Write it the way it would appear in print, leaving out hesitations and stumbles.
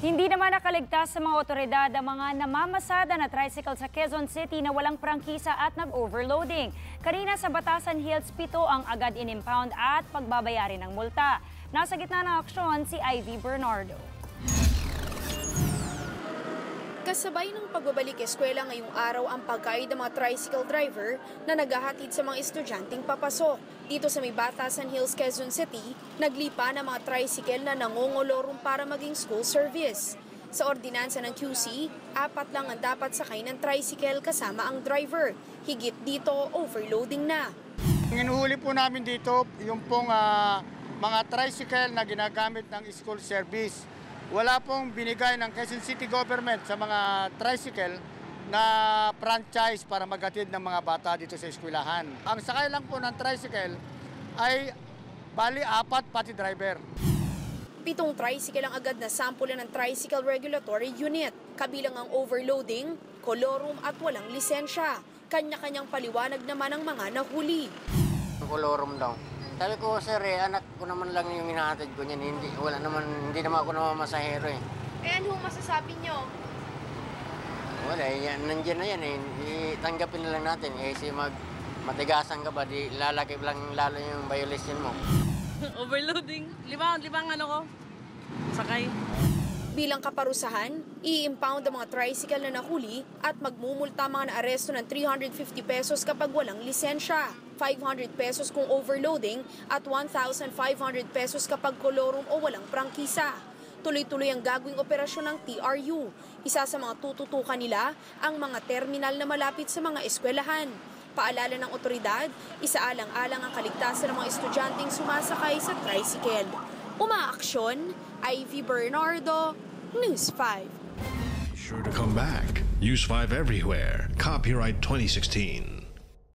Hindi naman nakaligtas sa mga otoridad ang mga namamasada na tricycle sa Quezon City na walang prangkisa at nag-overloading. Kanina sa Batasan Hills, 7 ang agad in-impound at pagbabayari ng multa. Nasa gitna ng aksyon si Ivy Bernardo. Kasabay ng pagbabalik eskwela ngayong araw ang pagkaid ng mga tricycle driver na naghahatid sa mga estudyanteng papasok. Dito sa may Batasan Hills, Quezon City, naglipa ng mga tricycle na nangongolorong para maging school service. Sa ordinansa ng QC, 4 lang ang dapat sakay ng tricycle kasama ang driver. Higit dito, overloading na. Inuhuli po namin dito yung pong mga tricycle na ginagamit ng school service. Wala pong binigay ng Quezon City government sa mga tricycle na franchise para maghatid ng mga bata dito sa eskwelahan. Ang sakay lang po ng tricycle ay bali 4 pati driver. 7 tricycle ang agad na sampulan ng Tricycle Regulatory Unit. Kabilang ang overloading, kolorum at walang lisensya. Kanya-kanyang paliwanag naman ang mga nahuli. Kolorum daw. Sabi ko, sir, anak ko naman lang yung hinahatid ko niyan. Hindi naman ako namamasahero eh. Eh, ano masasabi nyo? Wala, nandiyan na yan eh. Tanggapin na lang natin. Eh, matigasan ka ba, di lalaki lang lalo yung violation mo. Overloading. Limang ano ko, sakay. Bilang kaparusahan, i-impound ang mga tricycle na nahuli at magmumulta mga naaresto ng 350 pesos kapag walang lisensya, 500 pesos kung overloading at 1,500 pesos kapag kolorum o walang prangkisa. Tuloy-tuloy ang gagawing operasyon ng TRU. Isa sa mga tututukan nila ang mga terminal na malapit sa mga eskwelahan. Paalala ng otoridad, isaalang-alang ang kaligtasan ng mga estudyanteng sumasakay sa tricycle. Umaaksyon, Ivy Bernardo, News 5. Sure to come back. Use 5 everywhere. Copyright 2016.